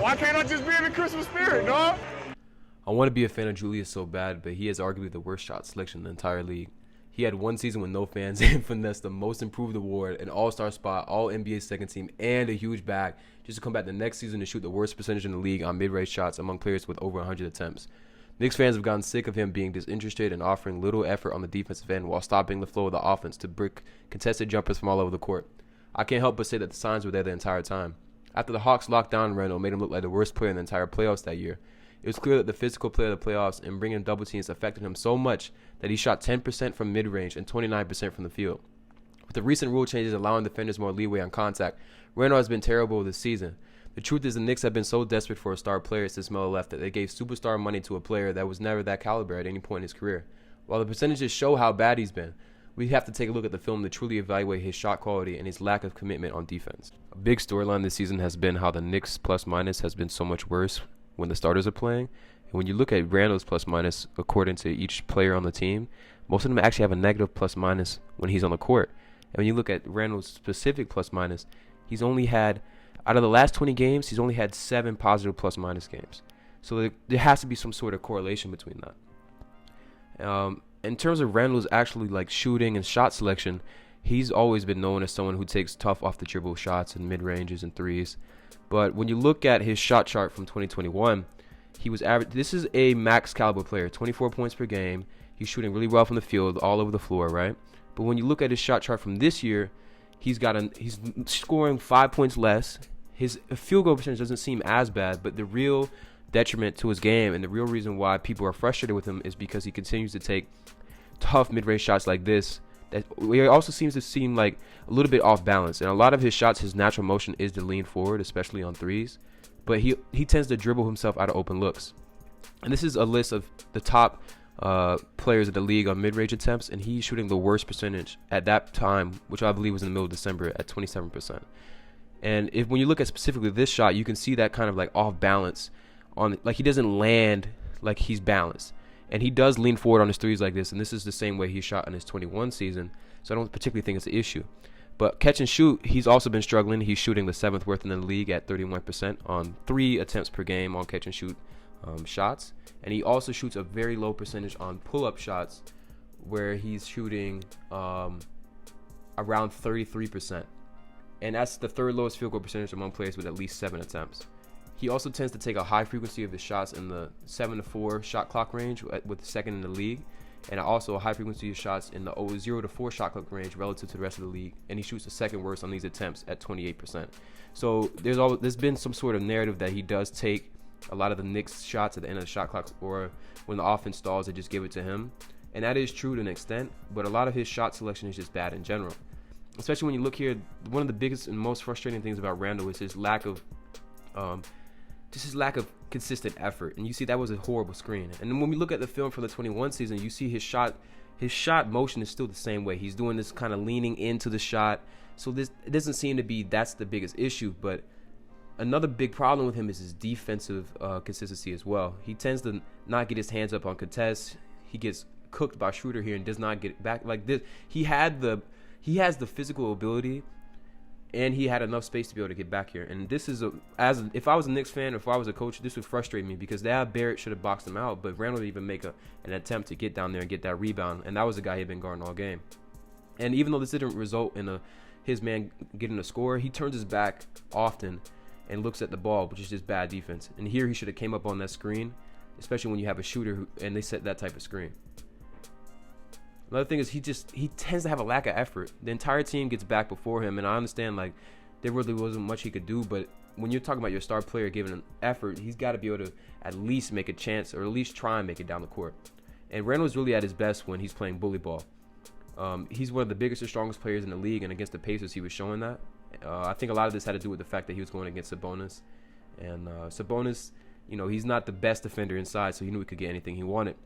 Why can't I just be in the Christmas spirit, dog? I want to be a fan of Julius so bad, but he has arguably the worst shot selection in the entire league. He had one season with no fans and finessed the most improved award, an all-star spot, all NBA second team, and a huge bag just to come back the next season to shoot the worst percentage in the league on mid-range shots among players with over 100 attempts. Knicks fans have gotten sick of him being disinterested and offering little effort on the defensive end while stopping the flow of the offense to brick contested jumpers from all over the court. I can't help but say that the signs were there the entire time. After the Hawks locked down Randle made him look like the worst player in the entire playoffs that year, it was clear that the physical play of the playoffs and bringing double teams affected him so much that he shot 10% from mid-range and 29% from the field. With the recent rule changes allowing defenders more leeway on contact, Randle has been terrible this season. The truth is the Knicks have been so desperate for a star player since Melo left that they gave superstar money to a player that was never that caliber at any point in his career. While the percentages show how bad he's been, we have to take a look at the film to truly evaluate his shot quality and his lack of commitment on defense. A big storyline this season has been how the Knicks plus-minus has been so much worse when the starters are playing. And when you look at Randle's plus-minus according to each player on the team, most of them actually have a negative plus-minus when he's on the court. And when you look at Randle's specific plus-minus, he's only had, out of the last 20 games, he's only had 7 positive plus-minus games. So there has to be some sort of correlation between that. In terms of Randle's actually like shooting and shot selection, he's always been known as someone who takes tough off the dribble shots and mid-ranges and threes. But when you look at his shot chart from 2021, he was average. This is a max caliber player, 24 points per game. He's shooting really well from the field, all over the floor, right? But when you look at his shot chart from this year, he's scoring 5 points less. His field goal percentage doesn't seem as bad, but the real detriment to his game and the real reason why people are frustrated with him is because he continues to take tough mid-range shots like this. That he also seems to seem like a little bit off balance, and a lot of his shots, his natural motion is to lean forward, especially on threes, but he tends to dribble himself out of open looks. And this is a list of the top players of the league on mid-range attempts, and he's shooting the worst percentage at that time, which I believe was in the middle of December, at 27%. And when you look at specifically this shot, you can see that kind of like off balance on, like he doesn't land like he's balanced. And he does lean forward on his threes like this, and this is the same way he shot in his 21 season, so I don't particularly think it's an issue. But catch and shoot, he's also been struggling. He's shooting the 7th worst in the league at 31% on 3 attempts per game on catch and shoot shots. And he also shoots a very low percentage on pull-up shots, where he's shooting around 33%. And that's the 3rd lowest field goal percentage among players with at least 7 attempts. He also tends to take a high frequency of his shots in the 7 to 4 shot clock range, with 2nd in the league, and also a high frequency of shots in the 0 to 4 shot clock range relative to the rest of the league. And he shoots the 2nd worst on these attempts at 28%. So there's been some sort of narrative that he does take a lot of the Knicks shots at the end of the shot clock, or when the offense stalls, they just give it to him. And that is true to an extent, but a lot of his shot selection is just bad in general. Especially when you look here, one of the biggest and most frustrating things about Randle is his lack of consistent effort. And you see that was a horrible screen. And then when we look at the film for the 21 season, you see his shot motion is still the same way. He's doing this kind of leaning into the shot. So it doesn't seem to be that's the biggest issue. But another big problem with him is his defensive consistency as well. He tends to not get his hands up on contests. He gets cooked by Schroeder here and does not get back like this. He has the physical ability, and he had enough space to be able to get back here. And this is if I was a Knicks fan, or if I was a coach, this would frustrate me, because Barrett should have boxed him out, but Randle didn't even make an attempt to get down there and get that rebound, and that was the guy he had been guarding all game. And even though this didn't result in his man getting a score, he turns his back often and looks at the ball, which is just bad defense. And here he should have came up on that screen, especially when you have a shooter and they set that type of screen. Another thing is he tends to have a lack of effort. The entire team gets back before him, and I understand like there really wasn't much he could do, but when you're talking about your star player giving an effort, he's got to be able to at least make a chance, or at least try and make it down the court. And Randle's really at his best when he's playing bully ball. He's one of the biggest and strongest players in the league, and against the Pacers he was showing that. I think a lot of this had to do with the fact that he was going against Sabonis, and Sabonis, he's not the best defender inside, so he knew he could get anything he wanted.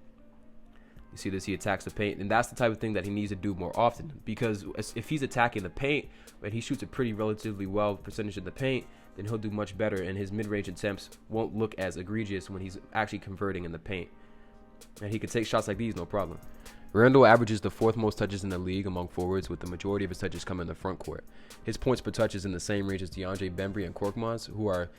You see this, he attacks the paint, and that's the type of thing that he needs to do more often, because if he's attacking the paint and he shoots a pretty relatively well percentage in the paint, then he'll do much better, and his mid-range attempts won't look as egregious when he's actually converting in the paint. And he can take shots like these, no problem. Randle averages the 4th most touches in the league among forwards, with the majority of his touches coming in the front court. His points per touch is in the same range as DeAndre Bembry and Korkmaz, who are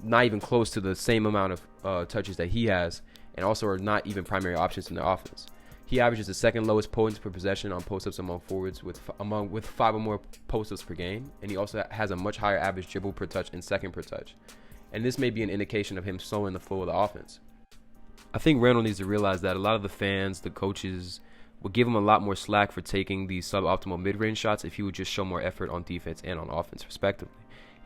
not even close to the same amount of touches that he has, and also are not even primary options in their offense. He averages the 2nd lowest points per possession on post-ups among forwards with 5 or more post-ups per game, and he also has a much higher average dribble per touch and second per touch. And this may be an indication of him slowing the flow of the offense. I think Randle needs to realize that a lot of the fans, the coaches, will give him a lot more slack for taking these suboptimal mid-range shots if he would just show more effort on defense and on offense, respectively.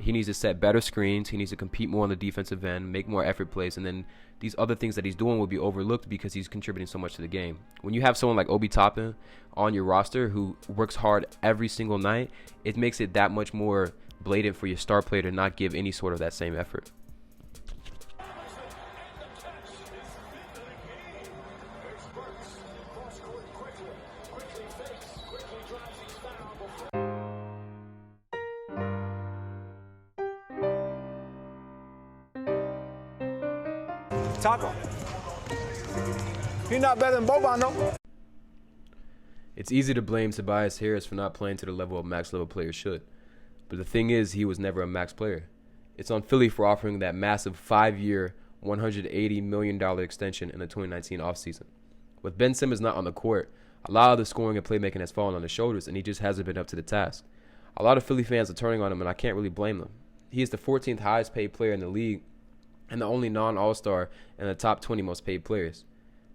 He needs to set better screens. He needs to compete more on the defensive end, make more effort plays, and then these other things that he's doing will be overlooked because he's contributing so much to the game. When you have someone like Obi Toppin on your roster who works hard every single night, it makes it that much more blatant for your star player to not give any sort of that same effort. Taco. You're not better than Boban, no? It's easy to blame Tobias Harris for not playing to the level a max-level player should. But the thing is, he was never a max player. It's on Philly for offering that massive 5-year, $180 million extension in the 2019 offseason. With Ben Simmons not on the court, a lot of the scoring and playmaking has fallen on his shoulders, and he just hasn't been up to the task. A lot of Philly fans are turning on him, and I can't really blame them. He is the 14th highest paid player in the league, and the only non-All-Star and the top 20 most paid players.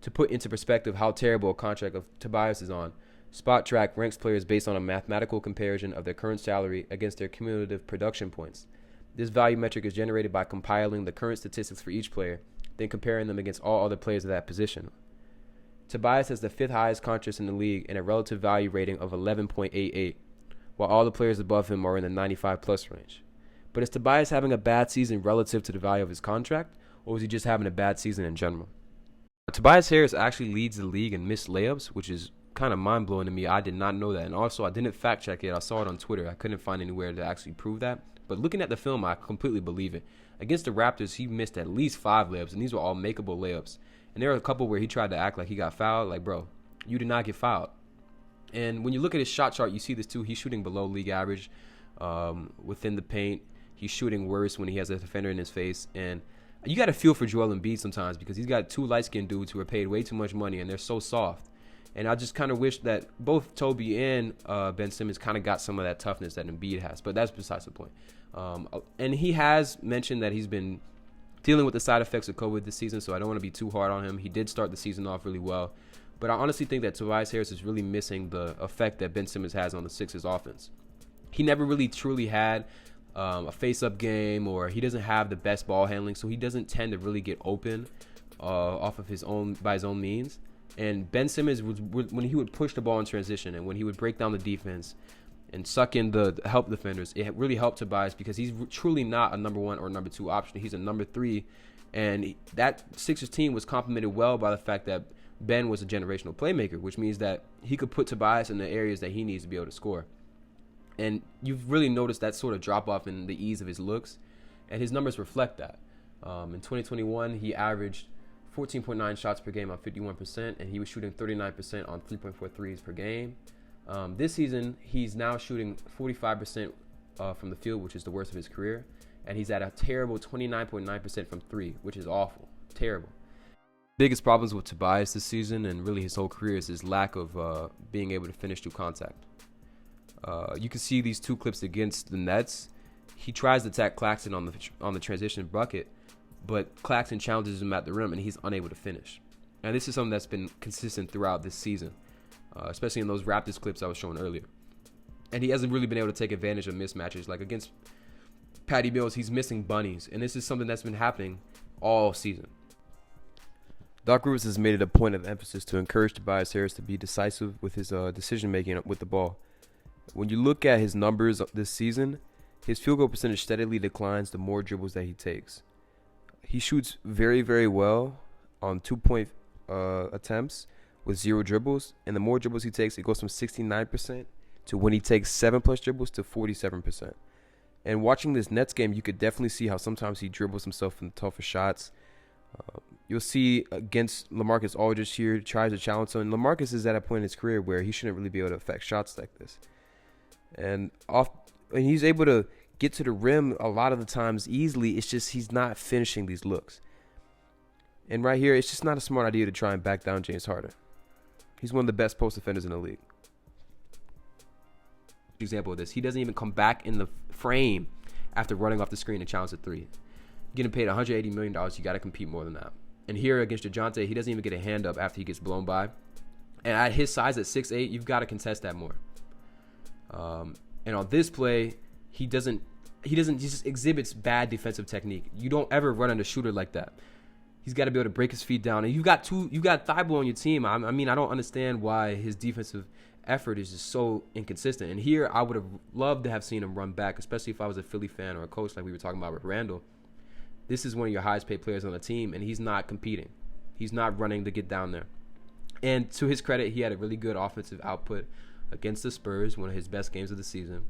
To put into perspective how terrible a contract of Tobias is on, Spot Track ranks players based on a mathematical comparison of their current salary against their cumulative production points. This value metric is generated by compiling the current statistics for each player, then comparing them against all other players of that position. Tobias has the 5th highest contract in the league and a relative value rating of 11.88, while all the players above him are in the 95-plus range. But is Tobias having a bad season relative to the value of his contract, or is he just having a bad season in general? Tobias Harris actually leads the league in missed layups, which is kind of mind-blowing to me. I did not know that. And also, I didn't fact-check it. I saw it on Twitter. I couldn't find anywhere to actually prove that. But looking at the film, I completely believe it. Against the Raptors, he missed at least 5 layups, and these were all makeable layups. And there were a couple where he tried to act like he got fouled. Like, bro, you did not get fouled. And when you look at his shot chart, you see this too. He's shooting below league average within the paint. He's shooting worse when he has a defender in his face. And you got to feel for Joel Embiid sometimes because he's got 2 light-skinned dudes who are paid way too much money, and they're so soft. And I just kind of wish that both Toby and Ben Simmons kind of got some of that toughness that Embiid has. But that's besides the point. And he has mentioned that he's been dealing with the side effects of COVID this season, so I don't want to be too hard on him. He did start the season off really well. But I honestly think that Tobias Harris is really missing the effect that Ben Simmons has on the Sixers offense. He never really truly had a face-up game, or he doesn't have the best ball handling, so he doesn't tend to really get open off of by his own means. And Ben Simmons, when he would push the ball in transition and when he would break down the defense and suck in the help defenders, it really helped Tobias because he's truly not a number 1 or number 2 option. He's a number 3, and that Sixers team was complemented well by the fact that Ben was a generational playmaker, which means that he could put Tobias in the areas that he needs to be able to score. And you've really noticed that sort of drop-off in the ease of his looks, and his numbers reflect that. In 2021, he averaged 14.9 shots per game on 51%, and he was shooting 39% on 3.4 threes per game. This season, he's now shooting 45% from the field, which is the worst of his career, and he's at a terrible 29.9% from 3, which is awful, terrible. Biggest problems with Tobias this season and really his whole career is his lack of being able to finish through contact. You can see these 2 clips against the Nets. He tries to attack Claxton on the transition bucket, but Claxton challenges him at the rim, and he's unable to finish. And this is something that's been consistent throughout this season, especially in those Raptors clips I was showing earlier. And he hasn't really been able to take advantage of mismatches. Like against Patty Mills, he's missing bunnies, and this is something that's been happening all season. Doc Rivers has made it a point of emphasis to encourage Tobias Harris to be decisive with his decision-making with the ball. When you look at his numbers this season, his field goal percentage steadily declines the more dribbles that he takes. He shoots very, very well on 2-point attempts with 0 dribbles, and the more dribbles he takes, it goes from 69% to when he takes 7+ dribbles to 47%. And watching this Nets game, you could definitely see how sometimes he dribbles himself in tougher shots. You'll see against LaMarcus Aldridge here, tries to challenge him. And LaMarcus is at a point in his career where he shouldn't really be able to affect shots like this. And he's able to get to the rim a lot of the times easily. It's just he's not finishing these looks. And right here, it's just not a smart idea to try and back down James Harden. He's one of the best post defenders in the league. Example of this, he doesn't even come back in the frame after running off the screen and challenge a three. Getting paid $180 million, you got to compete more than that. And here against DeJounte, he doesn't even get a hand up after he gets blown by. And at his size at 6'8", you've got to contest that more. And on this play, he just exhibits bad defensive technique. You don't ever run on a shooter like that. He's got to be able to break his feet down. And you got Thibault on your team. I mean, I don't understand why his defensive effort is just so inconsistent. And here, I would have loved to have seen him run back, especially if I was a Philly fan or a coach like we were talking about with Randle. This is one of your highest paid players on the team, and he's not competing. He's not running to get down there. And to his credit, he had a really good offensive output against the Spurs, one of his best games of the season.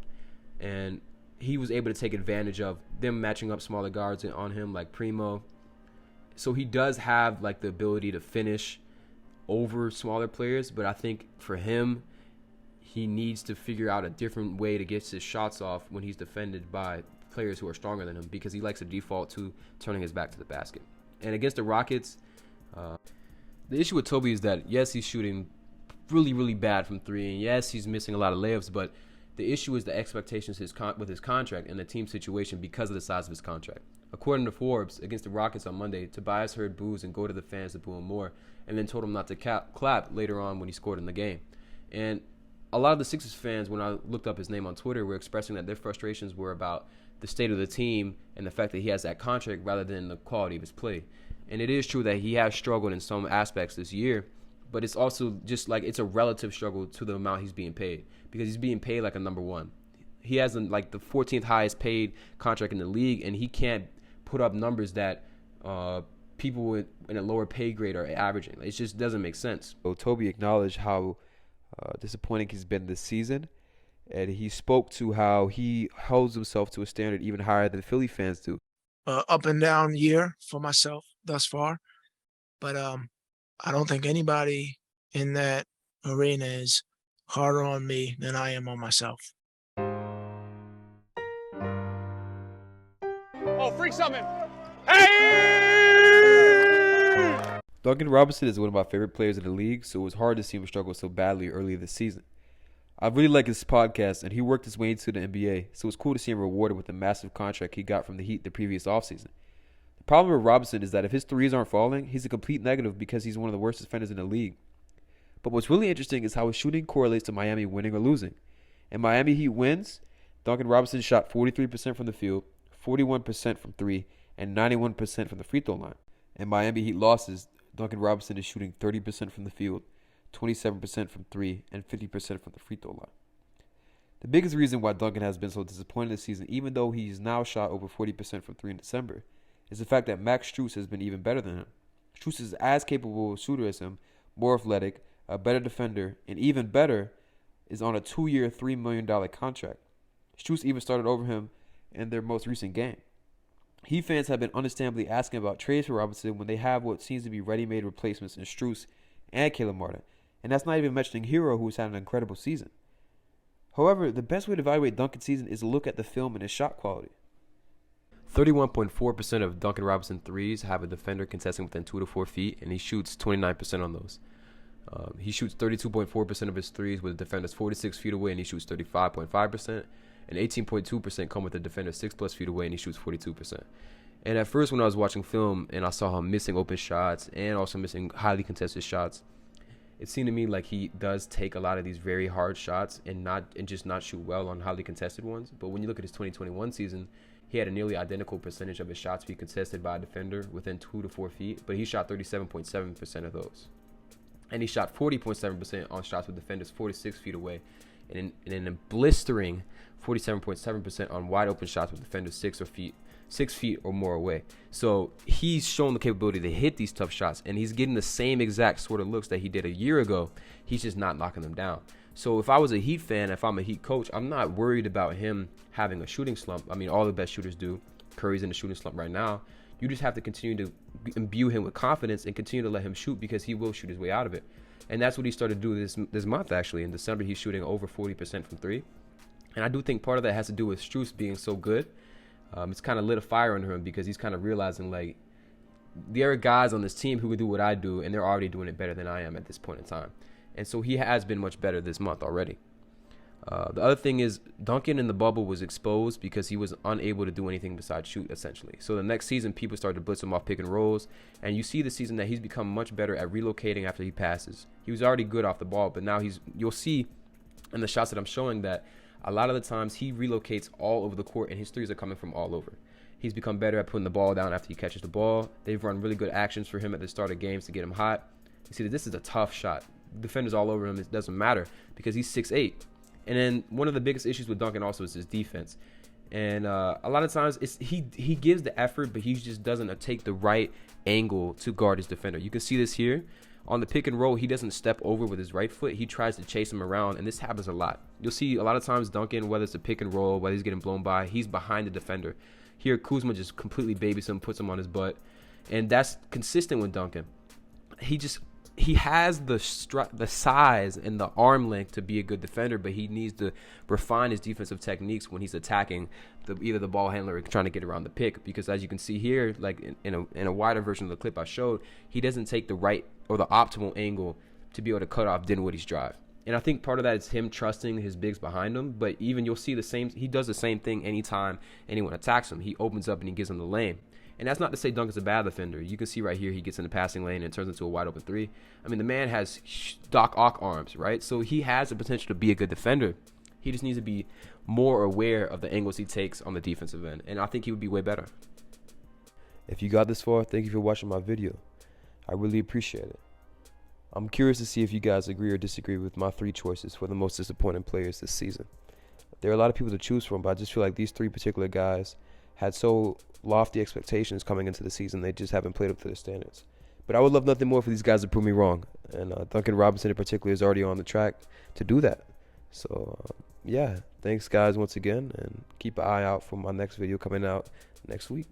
And he was able to take advantage of them matching up smaller guards on him like Primo. So he does have like the ability to finish over smaller players, but I think for him, he needs to figure out a different way to get his shots off when he's defended by players who are stronger than him, because he likes to default to turning his back to the basket. And against the Rockets, the issue with Toby is that, yes, he's shooting really, really bad from three, and yes, he's missing a lot of layups, but the issue is the expectations with his contract and the team situation because of the size of his contract. According to Forbes, against the Rockets on Monday, Tobias heard boos and go to the fans to boo him more, and then told him not to clap later on when he scored in the game. And a lot of the Sixers fans, when I looked up his name on Twitter, were expressing that their frustrations were about the state of the team and the fact that he has that contract rather than the quality of his play. And it is true that he has struggled in some aspects this year, but it's also just like it's a relative struggle to the amount he's being paid, because he's being paid like a number one. He has like the 14th highest paid contract in the league, and he can't put up numbers that people in a lower pay grade are averaging. It just doesn't make sense. So Toby acknowledged how disappointing he's been this season, and he spoke to how he holds himself to a standard even higher than Philly fans do. Up and down year for myself thus far, but I don't think anybody in that arena is harder on me than I am on myself. Oh, freak something! Hey! Duncan Robinson is one of my favorite players in the league, so it was hard to see him struggle so badly early this season. I really like his podcast, and he worked his way into the NBA, so it's cool to see him rewarded with the massive contract he got from the Heat the previous offseason. The problem with Robinson is that if his threes aren't falling, he's a complete negative because he's one of the worst defenders in the league. But what's really interesting is how his shooting correlates to Miami winning or losing. In Miami Heat wins, Duncan Robinson shot 43% from the field, 41% from three, and 91% from the free throw line. In Miami Heat losses, Duncan Robinson is shooting 30% from the field, 27% from three, and 50% from the free throw line. The biggest reason why Duncan has been so disappointed this season, even though he's now shot over 40% from three in December, is the fact that Max Strus has been even better than him. Strus is as capable a shooter as him, more athletic, a better defender, and even better, is on a 2-year, $3 million contract. Strus even started over him in their most recent game. Heat fans have been understandably asking about trades for Robinson when they have what seems to be ready-made replacements in Strus and Caleb Martin. And that's not even mentioning Hero, who's had an incredible season. However, the best way to evaluate Duncan's season is to look at the film and his shot quality. 31.4% of Duncan Robinson threes have a defender contesting within 2 to 4 feet, and he shoots 29% on those. He shoots 32.4% of his threes with defenders 46 feet away, and he shoots 35.5%. And 18.2% come with the defender 6+ feet away, and he shoots 42%. And at first, when I was watching film and I saw him missing open shots and also missing highly contested shots, it seemed to me like he does take a lot of these very hard shots and just not shoot well on highly contested ones. But when you look at his 2021 season, he had a nearly identical percentage of his shots be contested by a defender within 2 to 4 feet, but he shot 37.7% of those. And he shot 40.7% on shots with defenders 46 feet away, and in a blistering 47.7% on wide open shots with defenders 6 feet or more away. So he's shown the capability to hit these tough shots, and he's getting the same exact sort of looks that he did a year ago. He's just not knocking them down. So if I was a Heat fan, if I'm a Heat coach, I'm not worried about him having a shooting slump. I mean, all the best shooters do. Curry's in a shooting slump right now. You just have to continue to imbue him with confidence and continue to let him shoot, because he will shoot his way out of it. And that's what he started to do this month, actually. In December, he's shooting over 40% from three. And I do think part of that has to do with Strus being so good. It's kind of lit a fire under him, because he's kind of realizing, like, there are guys on this team who can do what I do, and they're already doing it better than I am at this point in time. And so he has been much better this month already. The other thing is Duncan in the bubble was exposed because he was unable to do anything besides shoot, essentially. So the next season, people started to blitz him off pick and rolls, and you see this season that he's become much better at relocating after he passes. He was already good off the ball, but now you'll see in the shots that I'm showing that a lot of the times he relocates all over the court, and his threes are coming from all over. He's become better at putting the ball down after he catches the ball. They've run really good actions for him at the start of games to get him hot. You see that this is a tough shot. Defenders all over him. It doesn't matter because he's 6'8". And then one of the biggest issues with Duncan also is his defense. And a lot of times he gives the effort, but he just doesn't take the right angle to guard his defender. You can see this here. On the pick and roll, he doesn't step over with his right foot. He tries to chase him around, and this happens a lot. You'll see a lot of times Duncan, whether it's a pick and roll, whether he's getting blown by, he's behind the defender. Here, Kuzma just completely babies him, puts him on his butt, and that's consistent with Duncan. He has the size and the arm length to be a good defender, but he needs to refine his defensive techniques when he's attacking either the ball handler or trying to get around the pick. Because as you can see here, like in a wider version of the clip I showed, he doesn't take the right or the optimal angle to be able to cut off Dinwiddie's drive. And I think part of that is him trusting his bigs behind him. But even you'll see he does the same thing anytime anyone attacks him. He opens up and he gives him the lane. And that's not to say Duncan's a bad defender. You can see right here he gets in the passing lane and it turns into a wide open three. I mean, the man has Doc Ock arms, right? So he has the potential to be a good defender. He just needs to be more aware of the angles he takes on the defensive end. And I think he would be way better. If you got this far, thank you for watching my video. I really appreciate it. I'm curious to see if you guys agree or disagree with my 3 choices for the most disappointing players this season. There are a lot of people to choose from, but I just feel like these 3 particular guys had so lofty expectations coming into the season, they just haven't played up to their standards. But I would love nothing more for these guys to prove me wrong. And Duncan Robinson in particular is already on the track to do that. So, yeah, thanks guys once again, and keep an eye out for my next video coming out next week.